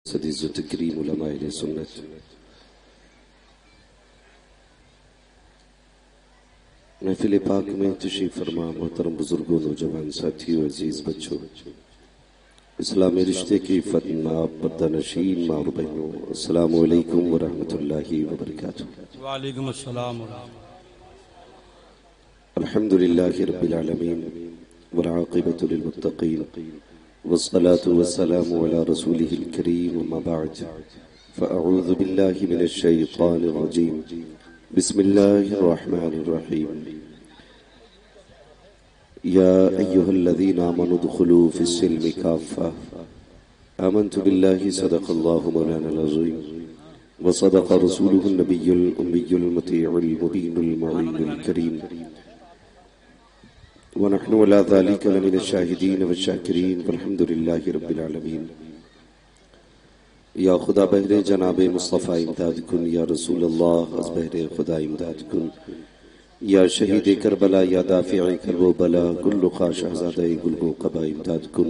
عزت و تکریم علماء اہل سنت، محفل پاک میں تشریف فرما محترم بزرگوں، نوجوان ساتھیوں، عزیز بچوں، اسلامی رشتے کی فتنہ پردہ نشین ماں اور بہنوں، السلام علیکم ورحمۃ اللہ وبرکاتہ۔ وعلیکم السلام الحمد للہ رب العالمین والعاقبۃ للمتقین والصلاة والسلام على رسوله الكريم، وما بعد فأعوذ بالله من الشيطان الرجيم، بسم الله الرحمن الرحيم، يا أيها الذين آمنوا ادخلوا في السلم كافة، آمنت بالله صدق الله مولانا العظيم وصدق رسوله النبي الأمي المطيع المبين المعين الكريم، ونحن على ذلك لمن الشاهدين والشاكرين والحمد لله رب العالمين۔ یا خدا بہر جناب مصطفیٰ امداد کن، یا رسول اللہ از بہر خدا امداد کن، یا شہید کربلا، یا دافع کرب و بلا، کل خا شہزادہ گل و قبا امداد کن،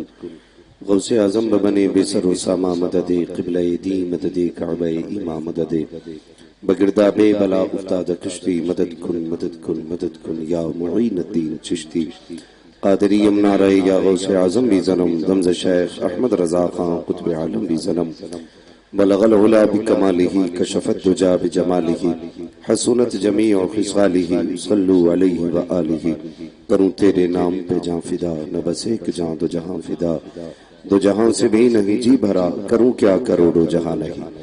غوث اعظم ببنے بے سر و ساما مدد، قبلہ دی مدد، کعبہ ایما مدد، بگردہ بے بلا افتاد کشتی، مدد کن مدد کن مدد کن، یا معین الدین چشتی، قادری یمنا رہے، یا غوث اعظم بھی زنم، دمز شیخ احمد رضا خان قطب عالم بھی زنم، بلغ العلا بکمالہ، کشف الدجا بجمالہ، حسنت جمیع خصالہ، صلو علیہ وآلہ۔ کروں تیرے نام پہ جان فدا، نہ بس ایک جان دو جہاں فدا، دو جہاں سے بھی نہیں جی بھرا، کروں کیا کروڑوں جہاں نہیں۔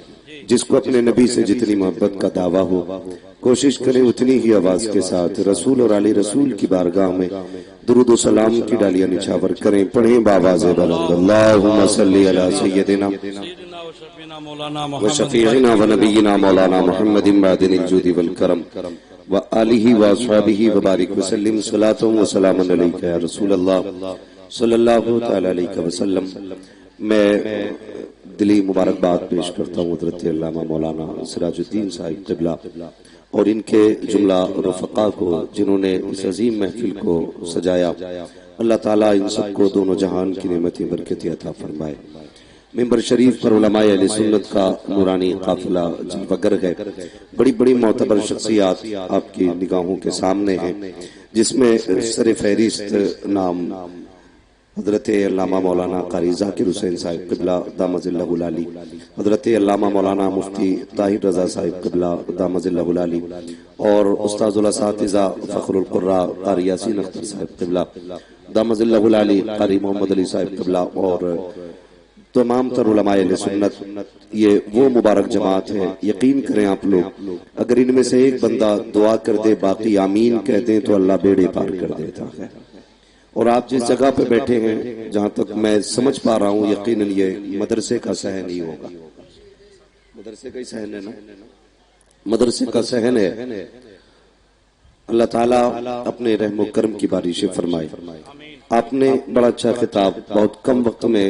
جس کو اپنے نبی سے جتنی محبت کا دعویٰ ہو، کوشش کرے اتنی ہی آواز کے ساتھ رسول اور علی رسول کی بارگاہ میں درود و سلام کی ڈالیاں نچھاور کریں، پڑھیں بآواز بلند، اللہم صلی علی سیدنا و شفیعنا و نبینا مولانا محمد معدن الجود والکرم و آلہ و اصحابہ وبارک وسلم، صلاۃ و سلام علیکہ یا رسول اللہ صلی اللہ تعالی علیہ وسلم۔ میں دلی مبارکباد پیش کرتا ہوں حضرت علامہ مولانا سراج الدین صاحب قبلہ اور ان کے جملہ رفقا کو، جنہوں نے اس عظیم محفل کو سجایا۔ اللہ تعالیٰ ان سب کو دونوں جہان کی نعمتیں برکتیں عطا فرمائے۔ ممبر شریف پر علماء اہل سنت کا نورانی قافلہ جلوہ گر ہے، بڑی بڑی معتبر شخصیات آپ کی نگاہوں کے سامنے ہیں، جس میں سر فہرست نام حضرت علامہ مولانا قاری ذاکر حسین صاحب قبلہ دامت اللہ العالی، حضرت علامہ مولانا مفتی طاہر رضا صاحب قبلہ دامت اللہ العالی، اور استاذ الاساتذہ فخر القراء قاری یاسین اختر صاحب قبلہ دامت اللہ العالی، قاری محمد علی صاحب قبلہ، اور تمام تر علماء اہل سنت۔ یہ وہ مبارک جماعت ہے، یقین کریں آپ لوگ، اگر ان میں سے ایک بندہ دعا کر دے، باقی آمین کہہ دیں تو اللہ بیڑے پار کر دیتا ہے۔ اور آپ جس جگہ پہ بیٹھے ہیں، جہاں تک میں سمجھ پا رہا ہوں، یقیناً یہ مدرسے کا صحن ہی ہوگا، مدرسے کا ہی صحن ہے نا، مدرسے کا صحن ہے۔ اللہ تعالیٰ اپنے رحم و کرم کی بارش فرمائے۔ آپ نے بڑا اچھا خطاب، بہت کم وقت میں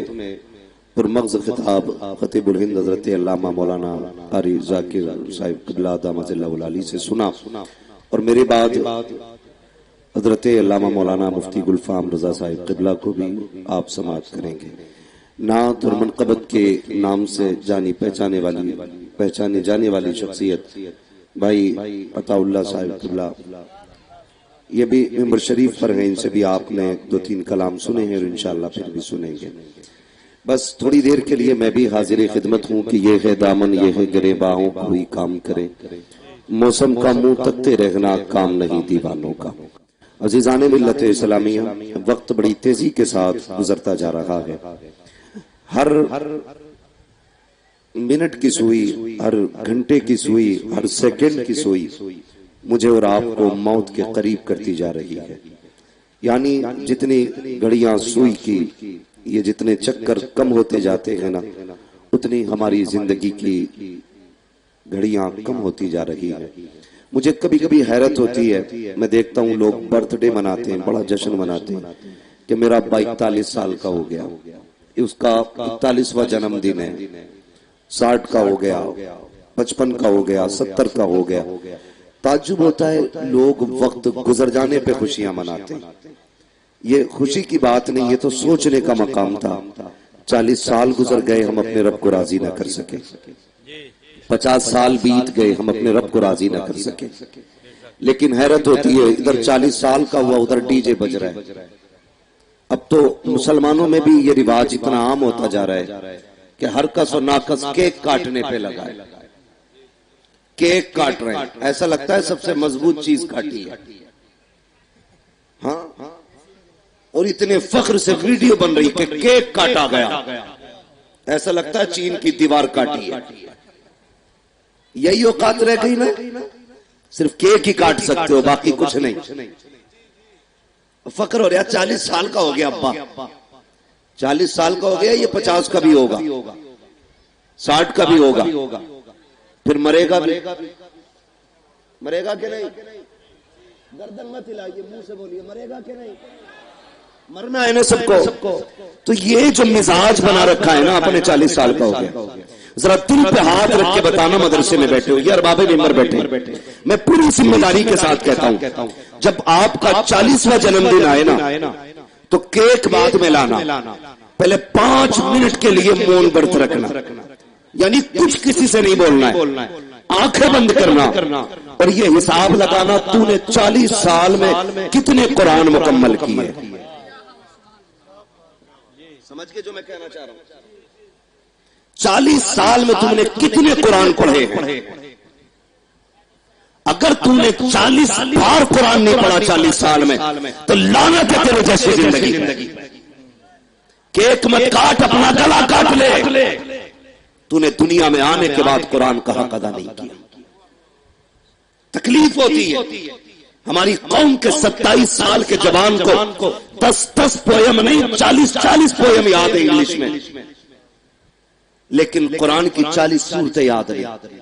پرمغز خطاب خطیب الہند حضرت علامہ مولانا قاری ذاکر صاحب قبلہ دامت اللہ العالی سے سنا، اور میرے بعد حضرت علامہ مولانا مفتی گلفام رضا صاحب قبلہ کو بھی آپ سماعت کریں گے۔ نعت اور منقبت کے نام سے جانی پہچانے جانے والی شخصیت بھائی عطا اللہ صاحب قبلہ، یہ بھی ممبر شریف پر ہیں، ان سے بھی آپ نے دو تین کلام سنے ہیں اور انشاءاللہ پھر بھی سنیں گے۔ بس تھوڑی دیر کے لیے میں بھی حاضر خدمت ہوں کہ یہ ہے دامن، یہ ہے گرے باہوں، کوئی کام کرے، موسم کا منہ تکتے رہنا کام نہیں دیوانوں کا۔ عزیزان ملت اسلامیہ، وقت بڑی تیزی کے ساتھ گزرتا جا رہا ہے، ہر منٹ کی سوئی، ہر گھنٹے کی سوئی، ہر سیکنڈ کی سوئی مجھے اور آپ کو موت کے قریب کرتی جا رہی ہے۔ یعنی جتنی گھڑیاں سوئی کی، یہ جتنے چکر کم ہوتے جاتے ہیں نا، اتنی ہماری زندگی کی گھڑیاں کم ہوتی جا رہی ہیں۔ مجھے کبھی کبھی حیرت ہوتی ہے، میں دیکھتا ہوں لوگ برتھ ڈے مناتے ہیں، بڑا جشن مناتے ہیں کہ میرا ابا 41 سال کا ہو گیا، اس کا 41واں جنم دن ہے، 60 کا ہو گیا، 55 کا ہو گیا، 70 کا ہو گیا۔ تعجب ہوتا ہے، لوگ وقت گزر جانے پہ خوشیاں مناتے ہیں۔ یہ خوشی کی بات نہیں، یہ تو سوچنے کا مقام تھا 40 سال گزر گئے ہم اپنے رب کو راضی نہ کر سکے، 50 سال بیت گئے ہم اپنے رب کو راضی نہ کر سکے، لیکن حیرت ہوتی ہے ادھر 40 سال کا ہوا ادھر ڈی جے بج رہا ہے۔ اب تو مسلمانوں میں بھی یہ رواج اتنا عام ہوتا جا رہا ہے کہ ہر کس و ناکس کیک کاٹنے پہ لگا ہے، کیک کاٹ رہے ہیں، ایسا لگتا ہے سب سے مضبوط چیز کاٹی ہے، ہاں، اور اتنے فخر سے ویڈیو بن رہی کہ کیک کاٹا گیا، ایسا لگتا ہے چین کی دیوار کاٹی ہے۔ یہی اوقات رہ گئی نا، صرف کیک ہی کاٹ سکتے ہو، باقی کچھ نہیں۔ فخر ہو رہا 40 سال کا ہو گیا ابا، 40 سال کا ہو گیا، یہ 50 کا بھی ہوگا، 60 کا بھی ہوگا، پھر مرے گا بھی، مرے گا کہ نہیں؟ گردن مت ہلائیے، منہ سے بولیے مرے گا کہ نہیں؟ مرنا ہے نا سب کو۔ تو یہ جو مزاج بنا رکھا ہے نا اپنے 40 سال کا ہو گیا، ذرا دل پہ ہاتھ رکھ کے بتانا مدرسے میں بیٹھے ہو یا ارباب ممبر بیٹھے، میں پوری ذمہ داری کے ساتھ کہتا ہوں جب آپ کا 40واں جنم دن آئے نا تو کیک بعد میں لانا، پہلے 5 منٹ کے لیے مون برت رکھنا، یعنی کچھ کسی سے نہیں بولنا ہے، آنکھیں بند کرنا اور یہ حساب لگانا تو نے 40 سال میں کتنے قرآن مکمل کیے۔ سمجھ کے جو میں کہنا چاہ رہا ہوں، 40 سال میں تم نے کتنے قرآن پڑھے ہیں؟ اگر تم نے 40 بار قرآن نہیں پڑھا 40 سال میں تو لعنت ہے تیرے جیسی زندگی۔ کیک مت کاٹ، اپنا گلا کاٹ لے، تو نے دنیا میں آنے کے بعد قرآن کا حق ادا نہیں کیا۔ تکلیف ہوتی ہے، ہماری قوم کے 27 سال کے جوان کو 10 پویم نہیں 40 پویم یاد ہے انگلش میں، لیکن قرآن کی 40 صورتیں یاد نہیں،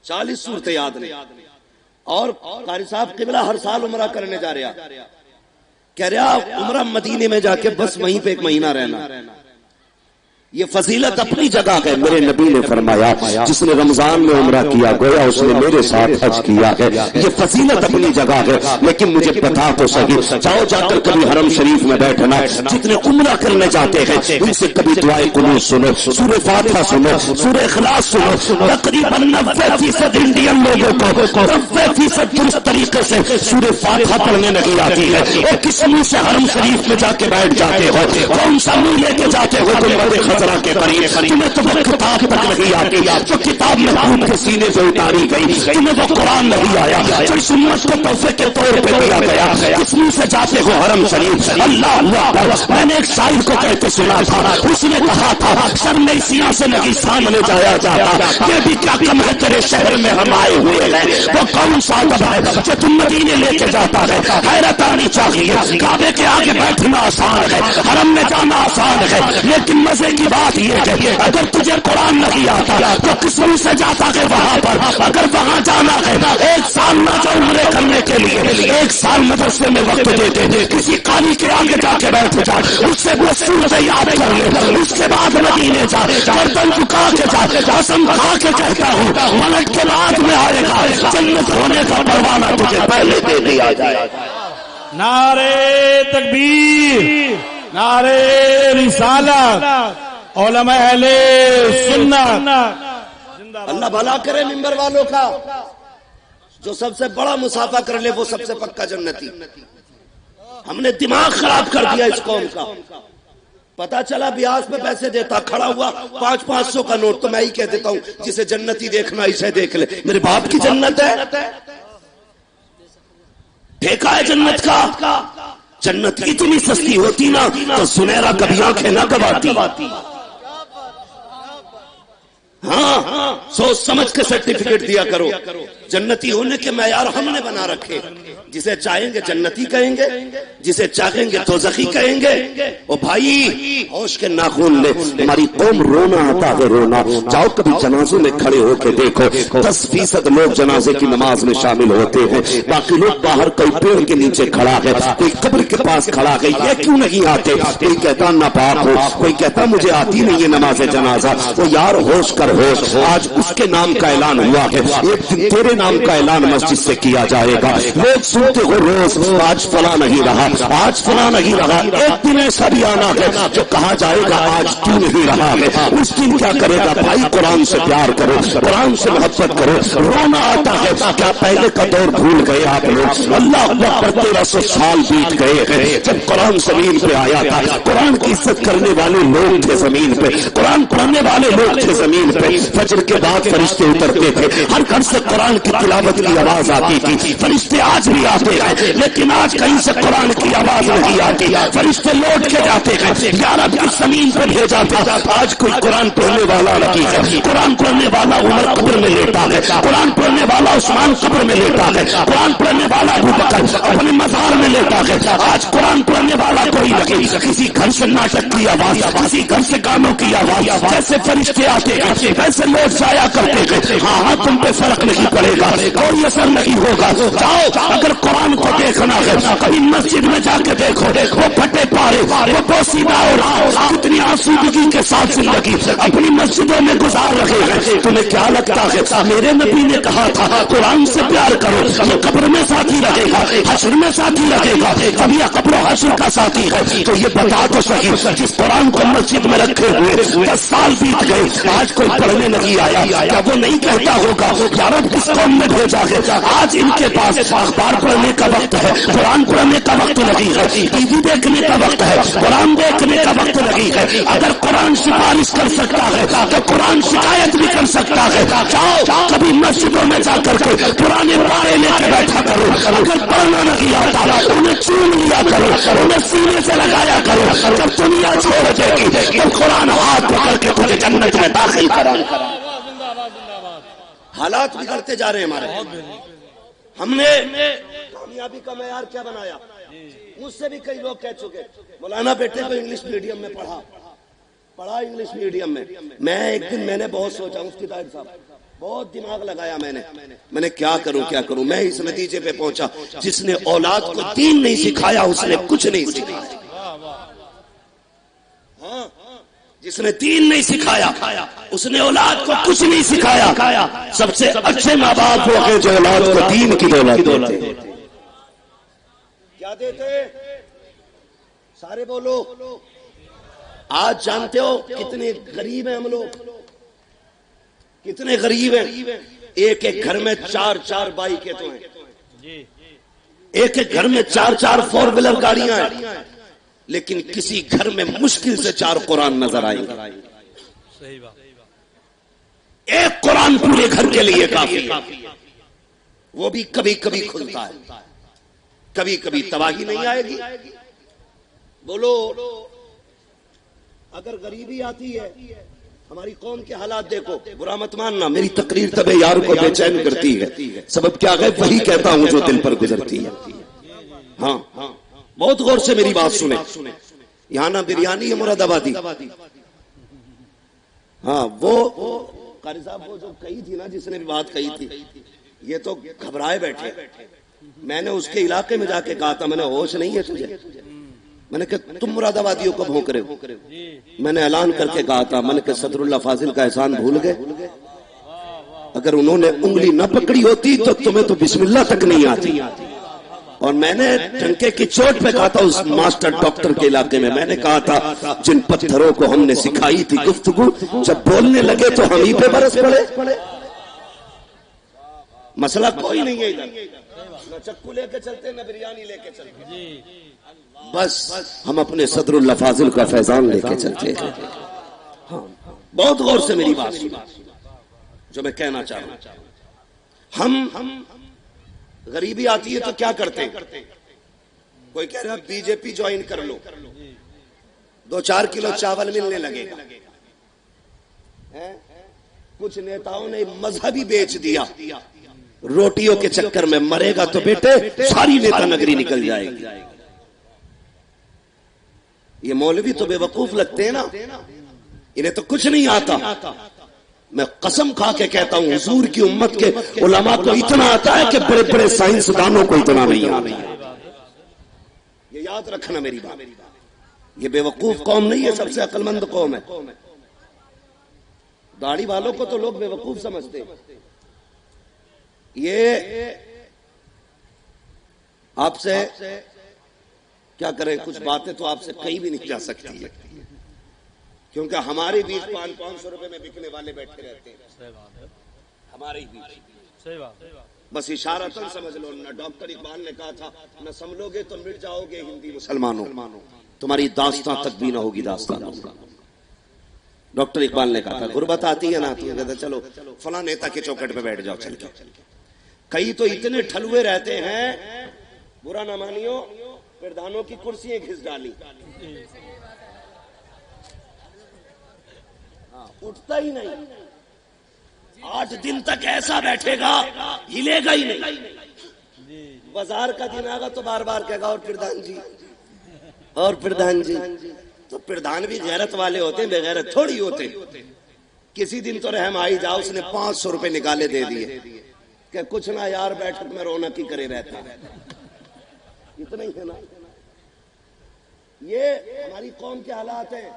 40 صورتیں یاد نہیں۔ اور قاری صاحب قبلہ ہر سال عمرہ کرنے جا رہا، کہہ رہا عمرہ مدینے میں جا کے بس وہیں پہ 1 مہینہ رہنا۔ یہ فضیلت اپنی جگہ ہے، میرے نبی نے فرمایا جس نے رمضان میں عمرہ کیا گویا اس نے میرے ساتھ حج کیا ہے، یہ فضیلت اپنی جگہ ہے، لیکن مجھے بتا تو صحیح، جاؤ جا کر کبھی حرم شریف میں بیٹھنا، جتنے عمرہ کرنے جاتے ہیں ان سے کبھی دعائے قنوت سنو، سورہ فاتحہ سنو، سورہ اخلاص سنو۔ تقریباً 90% انڈین لوگوں کو 90% درست طریقے سے سورہ فاتحہ پڑھنے نہیں آتی ہے، اور کس منہ سے حرم شریف میں جا کے بیٹھ جاتے ہو، کون سا منہ لے کے جاتے ہو تم کے قریب، تمہیں تو وہ کتاب تک نہیں آتی جو کتاب محبوب کے سینے سے اتاری گئی، تمہیں وہ قرآن نہیں آیا جو اس امت کو تحفے کے طور پہ دیا گیا، کس منہ سے جاتے ہو حرم شریف؟ اللہ اللہ، میں نے ایک شاعر کو کہتے سنا تھا، اس نے کہا تھا شرم سیاں سے نہیں سامنے جایا جاتا، یہ بھی کیا کم ہے تیرے شہر میں ہم آئے ہوئے ہیں، وہ کون سا ادب ہے جو تم مدینے لے کے جاتا ہے؟ حیرت آنی چاہیے، کعبے کے آگے بیٹھنا آسان ہے، حرم میں جانا آسان ہے، لیکن مزے کی بات یہ ہے اگر تجھے قرآن نہیں آتا تو کس منہ سے جاتا ہے وہاں پر؟ اگر وہاں جانا ہے 1 سال نہ جو عمرے کرنے کے لیے 1 سال مدرسے میں وقت دیتے، کسی قاری کے آگے جا کے بیٹھ جا، اس سے وہ صورت یاد کر لے، اس کے بعد مدینے جا، گردن جھکا کے جا، قسم کھا کے کہتا ہوں ملک کے بعد میں آئے گا، جنت ہونے کا پروانہ تجھے پہلے دے دیا جائے۔ نعرہ تکبیر، نعرہ رسالت، علماء اہل سنت، اللہ بھلا کرے ممبر والوں کا، جو سب سے بڑا مسافہ کر لے وہ سب سے پکا جنتی۔ ہم نے دماغ خراب کر دیا اس قوم کا، پتا چلا بیاس پہ پیسے دیتا، کھڑا ہوا 500 کا نوٹ، تو میں ہی کہہ دیتا ہوں جسے جنتی دیکھنا اسے دیکھ لے، میرے باپ کی جنت ہے، ٹھیکا ہے جنت کا۔ جنت اتنی سستی ہوتی نا تو سنیرا کبھی آنکھیں نہ گواتی۔ ہاں سوچ سمجھ کے سرٹیفکیٹ دیا کرو، جنتی ہونے کے معیار ہم نے بنا رکھے، جسے چاہیں گے جنتی کہیں گے، جسے چاہیں گے دوزخی کہیں گے۔ او بھائی ہوش کے ناخن لے، ہماری قوم رونا آتا ہے رونا، جاؤ کبھی جنازوں میں کھڑے ہو کے دیکھو 10% لوگ جنازے کی نماز میں شامل ہوتے ہیں، باقی لوگ باہر کوئی پیڑ کے نیچے کھڑا ہے، کوئی قبر کے پاس کھڑا ہے، یہ کیوں نہیں آتے؟ کوئی کہتا ناپاک ہو، کوئی کہتا مجھے آتی نہیں ہے نماز جنازہ۔ وہ یار ہوش کر، ہو، آج اس کے نام کا اعلان ہوا ہے، ایک دن تیرے نام کا اعلان مسجد سے کیا جائے گا. لوگ سنتے ہو روز آج فلاں نہیں رہا، آج فلاں نہیں رہا. ایک دن ایسا بھی آنا ہے جو کہا جائے گا آج تو نہیں رہا ہے. اس دن کیا کرے گا بھائی؟ قرآن سے پیار کرو، قرآن سے محبت کرو. رونا آتا ہے کیا پہلے کا دور بھول گئے آپ لوگ؟ اللہ اکبر، 1300 سال بیت گئے ہیں جب قرآن زمین پہ آیا تھا. قرآن کی عزت کرنے والے لوگ تھے زمین پہ، قرآن پڑھنے والے لوگ تھے زمین پہ. فجر کے بعد فرشتے اترتے تھے، ہر گھر سے قرآن کی تلاوت کی آواز آتی تھی. فرشتے آج بھی آتے ہیں لیکن آج کہیں سے قرآن کی آواز نہیں آتی. فرشتے لوٹ کے جاتے ہیں. یا رب کی زمین پہ بھیجا تھا، آج کوئی قرآن پڑھنے والا نہیں ہے. قرآن پڑھنے والا عمر قبر میں لیٹا ہے، قرآن پڑھنے والا عثمان قبر میں لیٹا ہے، قرآن پڑھنے والا ابو بکر اپنے مزار میں لیٹا ہے. آج قرآن پڑھنے والا کوئی نہیں. کسی گھر سے ناٹک کی آواز، کسی گھر سے گانوں کی آواز. جیسے فرشتے آتے ہیں ویسے لوٹ جایا کرتے ہیں. ہاں تم پہ فرق نہیں پڑے گا، کوئی اثر نہیں ہوگا. جاؤ اگر قرآن کو دیکھنا ہے کبھی مسجد میں جا کے دیکھو، وہ پھٹے پارے، وہ پوسیدہ اور کتنی آسودگی کے ساتھ زندگی اپنی مسجدوں میں گزار رہے ہیں. تمہیں کیا لگتا ہے میرے نبی نے کہا تھا قرآن سے پیار کرو، یہ قبر میں ساتھی رہے گا، حشر میں ساتھی رہے گا. کبھی قبر و حشر کا ساتھی ہے تو یہ بتا تو صحیح، جس قرآن کو مسجد میں رکھے ہوئے 10 سال بیت گئے آج کوئی پڑھنے نہیں آیا، کیا وہ نہیں کہتا ہوگا یا رب کس قوم میں بھیجا ہے؟ آج ان کے پاس اخبار پڑھنے کا وقت ہے، قرآن پڑھنے کا وقت نہیں ہے. ٹی وی دیکھنے کا وقت ہے، قرآن دیکھنے کا وقت نہیں ہے. اگر قرآن سفارش کر سکتا ہے تو قرآن شکایت بھی کر سکتا ہے. جاؤ کبھی مسجدوں میں جا کر کے پرانے پارے لے کے بیٹھا کرو. اگر پڑھنا نہیں آتا انہیں چون لیا کرو، انہیں سینے سے لگایا کرو. جب دنیا چھوڑ دے گی تو قرآن ہاتھ پکڑ کے تجھے جنت میں داخل کرا. حالات بگڑتے جا رہے ہیں ہمارے. ہم نے کامیابی کا معیار کیا بنایا؟ مجھ سے بھی کئی لوگ کہہ چکے مولانا بیٹے کو انگلش میڈیم میں پڑھا انگلش میڈیم میں ایک دن میں نے بہت سوچا، مفتی طاہر صاحب بہت دماغ لگایا میں نے کیا کروں. میں اس نتیجے پہ پہنچا جس نے اولاد کو دین نہیں سکھایا اس نے کچھ نہیں سکھایا. جس نے دین نہیں سکھایا اس نے اولاد کو کچھ نہیں سکھایا. سب سے اچھے ماں باپ وہ ہیں جو اولاد کو دین کی دولت دیتے. کیا دیتے؟ سارے بولو. آج جانتے ہو کتنے غریب ہیں ہم لوگ، کتنے غریب ہیں. ایک ایک گھر میں 4 بائکیں تو ہیں، ایک ایک گھر میں 4 4 ویلر گاڑیاں ہیں، لیکن کسی گھر میں مشکل سے 4 قرآن نظر آئیں گے. ایک قرآن پورے گھر کے لیے کافی ہے، وہ بھی کبھی کبھی کھلتا ہے. کبھی کبھی تباہی نہیں آئے گی. بولو اگر غریبی آتی ہے، ہماری قوم کے حالات دیکھو، برا مت ماننا میری تقریر طبع یار کو بے چین کرتی ہے. سبب کیا ہے؟ وہی کہتا ہوں جو دل پر گزرتی ہے. ہاں بہت غور سے میری بات سنیں. یہاں نہ بریانی ہے مراد آبادی. ہاں وہ قاری صاحب وہ جو کہی تھی نا، جس نے بھی بات کہی تھی، یہ تو گھبرائے بیٹھے. میں نے اس کے علاقے میں جا کے کہا تھا، میں نے ہوش نہیں ہے تجھے؟ میں نے کہا تم مراد آبادیوں کو بھونک رہے ہو. میں نے اعلان کر کے کہا تھا، میں نے کہا صدر اللہ فاضل کا احسان بھول گئے؟ اگر انہوں نے انگلی نہ پکڑی ہوتی تو تمہیں تو بسم اللہ تک نہیں آتی. اور میں نے ٹنکے کی چوٹ پہ کہا تھا اس ماسٹر ڈاکٹر کے علاقے میں نے کہا تھا جن پتھروں کو ہم نے سکھائی تھی گفتگو، جب بولنے لگے تو ہم ہی پہ برس پڑے. مسئلہ کوئی نہیں ہے ادھر، نہ چکو لے کے چلتے نہ بریانی لے کے چلتے، بس ہم اپنے صدر اللہ فاضل کا فیضان لے کے چلتے ہیں. ہاں بہت غور سے میری بات سنو جو میں کہنا چاہ رہا ہوں. ہم غریبی آتی ہے تو کیا کرتے ہیں؟ کوئی کہہ رہا بی جے پی جوائن کر لو، 2-4 کلو چاول ملنے لگے گا. کچھ نیتاؤں نے مذہبی بیچ دیا، روٹیوں کے چکر میں مرے گا تو بیٹے ساری نیتا نگری نکل جائے گی. یہ مولوی تو بے وقوف لگتے ہیں نا، انہیں تو کچھ نہیں آتا. میں قسم کھا کے کہتا ہوں حضور کی امت کے علماء کو اتنا آتا ہے کہ بڑے بڑے سائنسدانوں کو اتنا نہیں آتا. یہ یاد رکھنا میری بات، یہ بے وقوف قوم نہیں ہے، سب سے عقل مند قوم ہے. داڑھی والوں کو تو لوگ بے وقوف سمجھتے ہیں. یہ آپ سے کیا کریں، کچھ باتیں تو آپ سے کہیں بھی نہیں جا سکتی ہے، کیونکہ ہمارے بیچ 500 روپے میں بکنے والے بیٹھے رہتے ہیں ہمارے ہی بیچ. بس اشارتاً سمجھ لو نا. ڈاکٹر اقبال نے کہا تھا نہ سمجھو گے تو مٹ جاؤ گے ہندی مسلمانوں، تمہاری داستان تک بھی نہ ہوگی داستان. ڈاکٹر اقبال نے کہا تھا غربت آتی ہے نا آتی ہے، کہتا چلو فلاں نیتا کے چوکٹ پہ بیٹھ جاؤ چل کے. کئی تو اتنے ٹھلوے رہتے ہیں، برا نہ مانیو، پردھانوں کی کرسیاں گھس ڈالی، اٹھتا ہی نہیں. 8 دن تک ایسا بیٹھے گا، ہلے گا ہی نہیں. بازار کا دن آگا تو بار بار کہے گا اور پردھان جی، اور پردھان جی. تو پردھان بھی غیرت والے ہوتے ہیں، بے غیرت تھوڑی ہوتے. کسی دن تو رحم آئی جا، اس نے 500 روپے نکالے دے دیے کہ کچھ نہ یار بیٹھک میں رونق ہی کرے رہتا ہے. اتنا ہی ہے نا. یہ ہماری قوم کے حالات ہیں.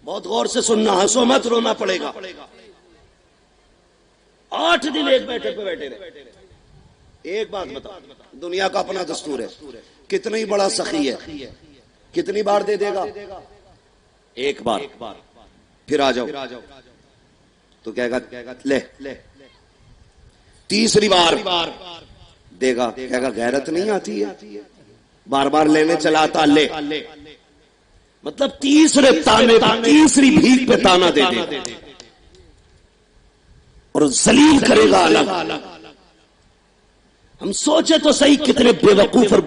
بہت غور سے سننا، ہنسو مت، رونا پڑے گا. 8 دن ایک بیٹھک پہ بیٹھے رہے. ایک بات بتا، دنیا کا اپنا دستور ہے، کتنا ہی بڑا سخی ہے کتنی بار دے دے گا؟ ایک بار. پھر آ جاؤ تو کہے گا لے. تیسری بار دے گا، کہے گا غیرت نہیں آتی ہے، بار بار لینے چلا آتا لے. مطلب تیسرے تانے پہ، تیسری بھیک پہ تانا دے دے اور ذلیل کرے گا الگ. ہم سوچے تو صحیح کتنے بے وقوف اور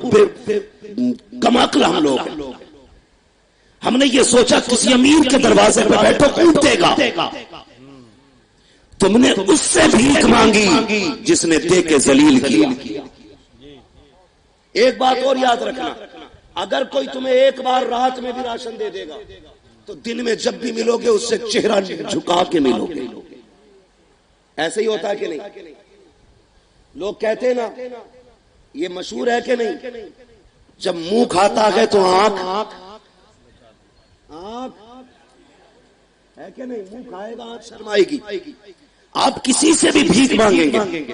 کم عقل ہم لوگ ہیں. ہم نے یہ سوچا کسی امیر کے دروازے پہ بیٹھو کوٹ دے گا. تم نے اس سے بھیک مانگی جس نے دے کے ذلیل کیا. ایک بات اور یاد رکھنا، اگر کوئی تمہیں ایک بار رات میں بھی راشن دے دے گا تو دن میں جب بھی ملو گے اس سے چہرہ جھکا کے ملو گے. ایسے ہی ہوتا ہے کہ نہیں؟ لوگ کہتے ہیں نا، یہ مشہور ہے کہ نہیں، جب منہ کھاتا ہے تو آنکھ ہے کہ نہیں، منہ کھائے گا آنکھ شرمائے گی. آپ کسی سے بھی بھیک مانگیں گے،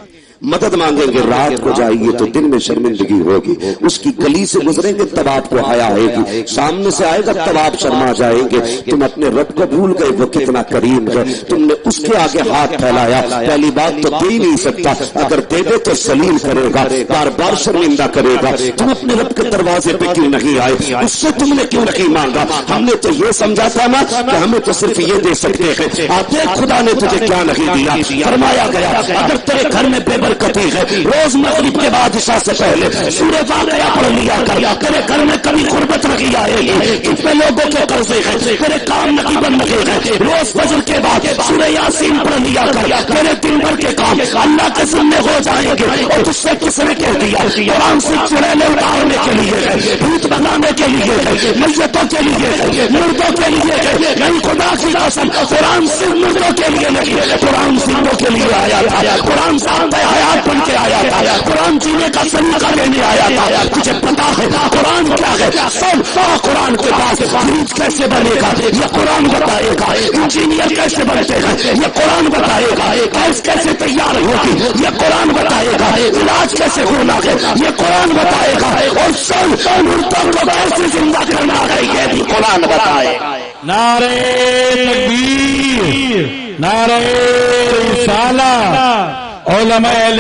مدد مانگیں گے، رات کو جائیے تو دن میں شرمندگی ہوگی. اس کی گلی سے گزریں گے تب آپ کو حیا آئے گی، سامنے سے آئے گا تب آپ شرما جائیں گے. تم اپنے رب کو بھول گئے، وہ کتنا کریم ہے. تم نے اس کے آگے ہاتھ پھیلایا. پہلی بات تو دے ہی نہیں سکتا، اگر دے دے تو ذلیل کرے گا، بار بار شرمندہ کرے گا. تم اپنے رب کے دروازے پہ کیوں نہیں آئے؟ اس سے تم نے کیوں نہیں مانگا؟ ہم نے تو یہ سمجھا تھا نا کہ ہمیں تو صرف یہ دے سکتے ہیں. آتے خدا نے تجھے کیا نہیں دیا. فرمایا گیا اگر تیرے گھر میں بے برکتی ہے، روز مغرب کے بعد عشاء سے پہلے سورہ واقعہ پڑھ لیا کر. تیرے گھر میں کبھی غربت نہیں آئے گی، کتنے لوگوں کے قرضے ہیں، تیرے کام نہیں بن رہے ہیں. روز فجر کے بعد سورہ یاسین پڑھ لیا کر، تیرے دن بھر کے کام اللہ کے سامنے ہو جائیں گے. اور تجھ سے کس نے کہہ دیا قرآن سے چڑیلے اتارنے کے لیے ہے، بھوت بنانے کے لیے ہے، میتوں کے لیے ہے، مردوں کے لیے ہے؟ نہیں، خدا کی قسم قرآن صرف مردوں کے لیے نہیں، قرآن زندوں کے لیے آیا تھا. قرآن صاحب حیات بن کے آیا تھا. قرآن جینے کا سلیقہ لینے آیا تھا. تجھے پتا ہے قرآن کیا ہے؟ سب قرآن کے پاس فریج کیسے بنے گا یہ قرآن بتائے گا، انجینئر کیسے بنتے ہیں یہ قرآن بتائے گا، گیس کیسے تیار ہوگی یہ قرآن بتائے گا، علاج کیسے ہونا ہے یہ قرآن بتائے گا، اور سب مردوں کو کیسے زندہ کرنا ہے یہ بھی قرآن بتائے گا. نعرہ تکبیر، نعرہ رسالت، علماء اہل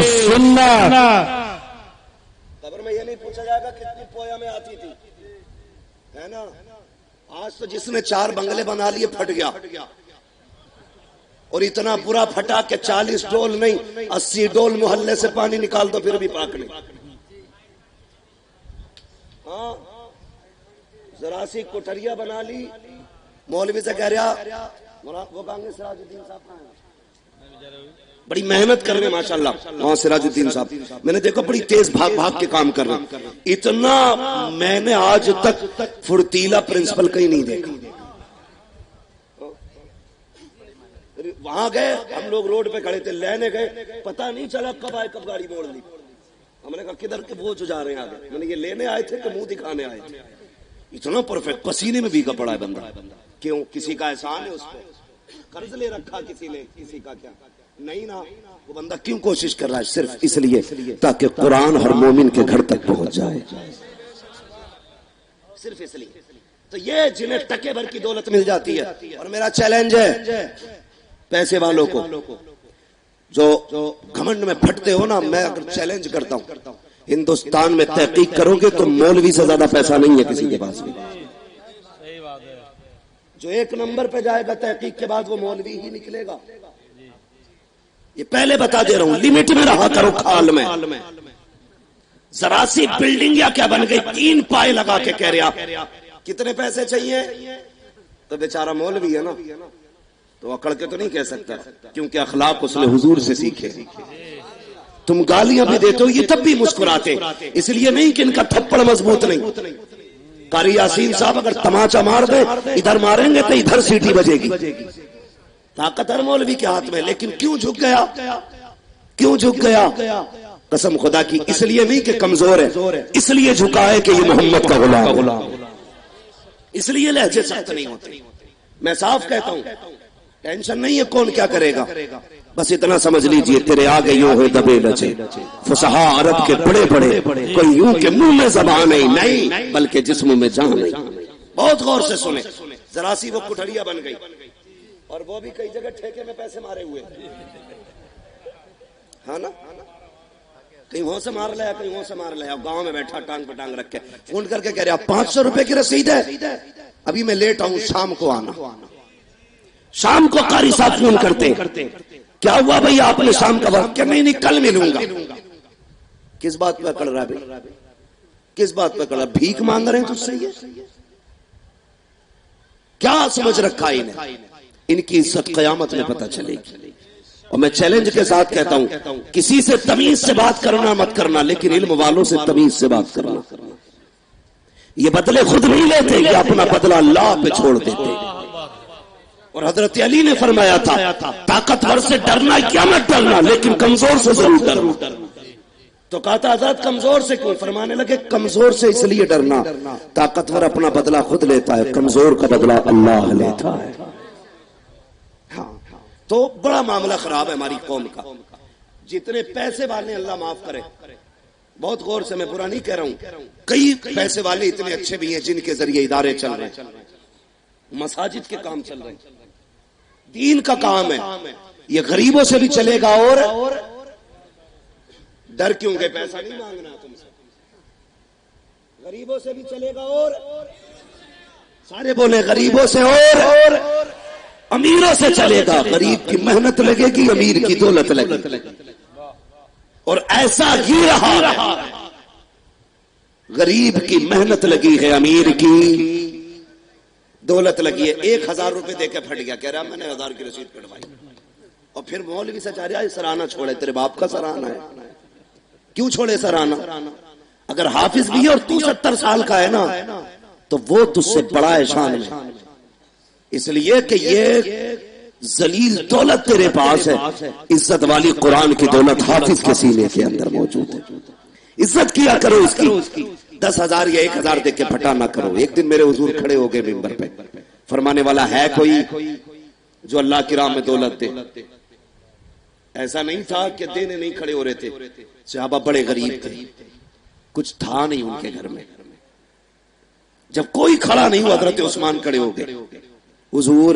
سنت. قبر میں یہ نہیں پوچھا جائے گا کتنی پویا میں آتی تھی، ہے نا؟ آج تو جس نے 4 بنگلے بنا لیے پھٹ گیا، اور اتنا برا پھٹا کہ 40 ڈول نہیں 80 ڈول محلے سے پانی نکال دو پھر بھی پاک نہیں. ہاں، ذرا سی کوٹریا بنا لی، مولوی سے کہہ رہا وہ کہیں گے سراج الدین صاحب کہاں ہیں؟ بڑی محنت کر رہے ہیں ماشاءاللہ وہاں سراج الدین صاحب، میں نے دیکھا بڑی تیز بھاگ بھاگ کے کام کر رہے ہیں. اتنا میں نے آج تک فرتیلا پرنسپل کہیں نہیں دیکھا. وہاں گئے ہم لوگ، روڈ پہ کھڑے تھے، لینے گئے، پتہ نہیں چلا کب آئے کب گاڑی موڑ لی. ہم نے کہا کدھر کے وہ جو جا رہے ہیں آگے؟ میں نے یہ لینے آئے تھے کہ منہ دکھانے آئے تھے؟ اتنا پرفیکٹ، پسینے میں بھیگا پڑا ہے بندہ. کیوں؟ کسی کا احسان ہے اس پہ. قرض لے رکھا کسی نے، کسی کا کیا نہیں نا، وہ بندہ کیوں کوشش کر رہا ہے؟ صرف اس لیے تاکہ قرآن ہر مومن کے گھر تک پہنچ جائے، صرف اس لیے۔ تو یہ جنہیں ٹکے بھر کی دولت مل جاتی ہے، اور میرا چیلنج ہے پیسے والوں کو جو گھمنڈ میں پھٹتے ہو نا، میں اگر چیلنج کرتا ہوں ہندوستان میں تحقیق کرو گے تو مولوی سے زیادہ پیسہ نہیں ہے کسی کے پاس بھی۔ جو ایک نمبر پہ جائے گا تحقیق کے بعد وہ مولوی ہی نکلے گا، یہ پہلے بتا دے رہا ہوں۔ لمٹ میں رہا کرو کھال میں، ذرا سی بلڈنگ یا کیا بن گئی، 3 پائے لگا کے کہہ رہے آپ کتنے پیسے چاہیے، تو بیچارہ مولوی ہے نا، تو اکڑ کے تو نہیں کہہ سکتا، کیونکہ اخلاق اس نے حضور سے سیکھے۔ تم گالیاں بھی دیتے ہو یہ تب بھی مسکراتے، اس لیے نہیں کہ ان کا تھپڑ مضبوط نہیں۔ قاری یاسین صاحب اگر تماچا مار دے، ادھر ماریں گے تو ادھر سیٹی بجے گی، طاقت ہر مولوی کے ہاتھ میں، لیکن کیوں جھک گیا؟ کیوں جھک گیا؟ قسم خدا کی اس لیے نہیں کہ کمزور ہے، اس لیے جھکا ہے کہ یہ محمد کا غلام، اس لیے لہجے سخت نہیں ہوتے۔ میں صاف کہتا ہوں ٹینشن نہیں ہے کون کیا کرے گا، بس اتنا سمجھ لیجئے تیرے آگے یوں ہے دبے لچے فصحا عرب کے بڑے بڑے، کوئی یوں کہ منہ میں زبان نہیں بلکہ جسم میں جان نہیں۔ بہت غور سے سنیں، ذرا سی وہ کٹھڑیاں بن گئی، اور وہ بھی کئی جگہ ٹھیکے میں پیسے مارے ہوئے، ہاں نا، کہیں وہاں سے مار لیا کہیں وہاں سے مار لیا، گاؤں میں بیٹھا ٹانگ پہ ٹانگ رکھ کے فون کر کے کہہ رہے 500 روپے کی رسید ہے، ابھی میں لیٹ آؤں، شام کو آنا۔ شام کو قاری صاحب فون کرتے ہیں، کیا ہوا بھائی آپ نے شام کا وقت؟ کہ نہیں کل ملوں گا۔ کس بات پہ کڑ رہا ہے بھائی، کس بات پہ کڑ رہا ہے؟ بھیک مانگ رہے ہیں تجھ سے؟ یہ کیا سمجھ رکھا ہے انہیں؟ ان کی عزت قیامت میں پتہ چلے گی۔ اور میں چیلنج کے ساتھ کہتا ہوں کسی سے تمیز سے بات کرنا مت کرنا، لیکن علم والوں سے تمیز سے بات کرنا۔ یہ بدلے خود نہیں لیتے، یہ اپنا بدلہ اللہ پہ چھوڑ دیتے۔ اور حضرت علی نے فرمایا تھا طاقتور سے ڈرنا کیا مت ڈرنا، لیکن کمزور سے ضرور ڈرنا۔ تو کہا تھا حضرت کمزور سے کیوں؟ فرمانے لگے کمزور سے اس لیے ڈرنا، طاقتور اپنا بدلہ خود لیتا ہے، کمزور کا بدلہ اللہ لیتا ہے۔ تو بڑا معاملہ خراب ہے ہماری قوم کا۔ جتنے پیسے والے اللہ معاف کرے، بہت غور سے میں برا نہیں کہہ رہا ہوں، کئی پیسے والے اتنے اچھے بھی ہیں جن کے ذریعے ادارے چل رہے ہیں، مساجد کے کام چل رہے ہیں، دین کا کام ہے، یہ غریبوں سے بھی چلے گا۔ اور ڈر کیوں گے؟ پیسہ نہیں مانگنا تم سے، غریبوں سے بھی چلے گا، اور سارے بولے غریبوں سے اور امیروں سے چلے گا۔ غریب کی محنت لگے گی، امیر کی دولت لگے گی، اور ایسا ہی رہا۔ غریب کی محنت لگی ہے، امیر کی دولت لگی ہے۔ 1000 روپے دے کے پھٹ گیا، کہہ رہا میں نے 1000 کی رسید کٹوائی، اور پھر مولوی سے چاہ رہا ہے سرانہ چھوڑے، تیرے باپ کا سرانہ ہے، کیوں چھوڑے سرانہ؟ اگر حافظ بھی ہے اور تو 70 سال کا ہے نا، تو وہ تجھ سے بڑا ہے شان میں، اس لیے کہ یہ ذلیل دولت تیرے پاس ہے، عزت والی قرآن کی دولت حافظ کے سینے کے اندر موجود ہے۔ عزت کیا کرو اس کی، 10,000 یا 1,000 دے کے پھٹا نہ کرو۔ ایک دن میرے حضور کھڑے ہو گئے ممبر پہ، فرمانے والا ہے کوئی جو اللہ کی راہ میں دولت دے؟ ایسا نہیں تھا کہ دینے نہیں کھڑے ہو رہے تھے، صحابہ بڑے غریب تھے، کچھ تھا نہیں ان کے گھر میں۔ جب کوئی کھڑا نہیں ہوا حضرت عثمان کھڑے ہو گئے، حضور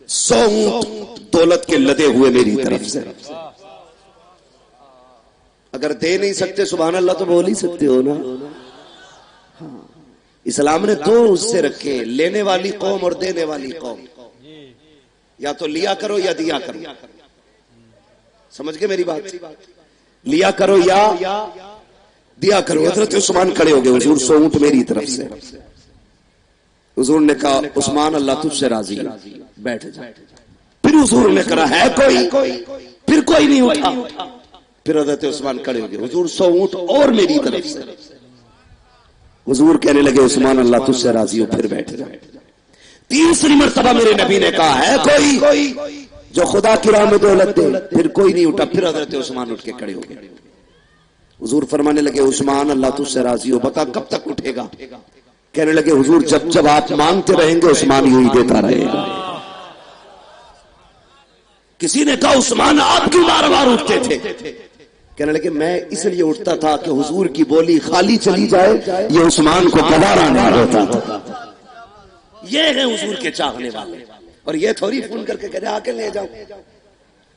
100 اونٹ دولت کے لدے ہوئے میری طرف سے، اگر دے نہیں سکتے سبحان اللہ تو بول ہی سکتے ہو نا۔ اسلام نے 2 حصے رکھے، لینے والی قوم اور دینے والی قوم، یا تو لیا کرو یا دیا کرو، سمجھ گئے میری بات؟ لیا کرو یا دیا کرو۔ حضرت عثمان کھڑے ہو گئے، حضور 100 اونٹ میری طرف سے۔ حضور نے کہا عثمان اللہ تجھ سے راضی ہے، بیٹھ جا۔ پھر حضور نے کہا ہے کوئی؟ پھر کوئی نہیں اٹھا۔ پھر حضرت عثمان کھڑے ہو گئے، حضور 100 اونٹ اور میری طرف سے۔ حضور کہنے لگے عثمان اللہ تجھ سے راضی ہو، پھر بیٹھ جا۔ تیسری مرتبہ میرے نبی نے کہا ہے کوئی جو خدا کی راہ میں دولت دے؟ پھر کوئی نہیں اٹھا۔ پھر حضرت عثمان اٹھ کے کھڑے ہو گئے۔ حضور فرمانے لگے عثمان اللہ تجھ سے راضی ہو، بتا کب تک اٹھے گا؟ کہنے لگے حضور جب جب آپ مانگتے رہیں گے عثمان یوں ہی دیتا رہے گا۔ کسی نے کہا عثمان آپ کیوں بار بار اٹھتے تھے؟ کہنے لگے میں اس لیے اٹھتا تھا کہ حضور کی بولی خالی چلی جائے یہ عثمان کو گوارا نہیں ہوتا تھا. یہ ہے حضور کے چاہنے والے. اور یہ تھوڑی فون کر کے کہے آ کے لے جاؤ،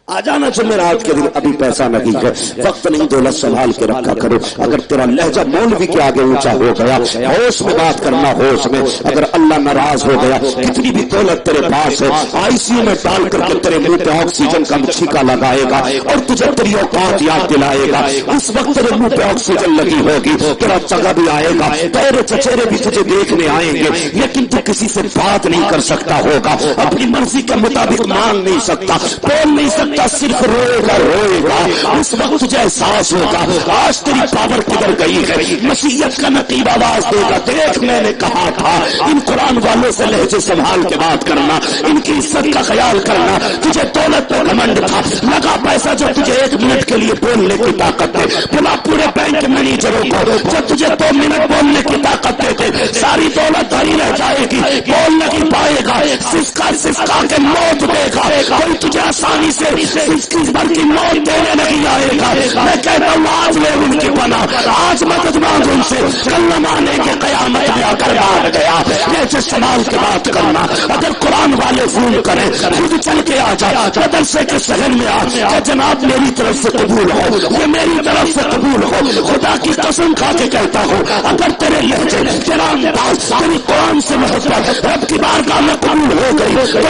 آ جانا جمعرات کے دن، ابھی پیسہ نہیں ہے، وقت نہیں، دولت سنبھال کے رکھا کرو. اگر تیرا لہجہ مولوی کے آگے اونچا ہو گیا، ہوش میں بات کرنا، ہوش میں. اگر اللہ ناراض ہو گیا، کتنی بھی دولت تیرے پاس ہے، آئی سی یو میں ڈال کر کے تیرے منہ پہ آکسیجن کا چھینکا لگائے گا اور تجھے تیری اوقات یاد دلائے گا. اس وقت تیرے منہ پہ آکسیجن لگی ہوگی، تیرا چگا بھی آئے گا، تیرے چچیرے بھی تجھے دیکھنے آئیں گے، لیکن تو کسی سے بات نہیں کر سکتا ہوگا، اپنی مرضی کے مطابق مانگ نہیں سکتا، بول نہیں سکتا، صرف روئے گا روئے گا. اس وقت تجھے احساس ہوگا آج تیری پاور کدھر گئی ہے. مشیت کا نقیب آواز دے گا، دیکھ میں نے کہا تھا ان قرآن والوں سے لہجے سنبھال کے بات کرنا، ان کی عزت کا خیال کرنا. تجھے دولت پہ گھمنڈ تھا، لگا پیسہ جو تجھے 1 منٹ کے لیے بولنے کی طاقت ہے. بلا پورے بینک مینیجروں کو جو تجھے 2 منٹ بولنے کی طاقت دیتے، ساری دولت دھری رہ جائے گی، بول نہیں پائے گا، سسکا کے موت دے گا. کوئی تجھے آسانی سے اس بھر کی موت دینے نہیں آئے گا. میں کہتا ہوں آج لے ان کی پناہ، آج مدد مانگ ان سے. کل نہ مانے کہ قیامت میں آ کر بات گیا. یہ جو سوال کی بات کرنا، اگر قرآن والے فون کریں خود چل کے آ جا، مدرسے کے شہر میں آ کہ جناب میری طرف سے قبول ہو، یہ میری طرف سے قبول ہو. خدا کی قسم کھا کے کہتا ہوں اگر تیرے لہجے، تیرا انداز، تیری قرآن سے محبت رب کی بارگاہ میں قبول ہو گئی تو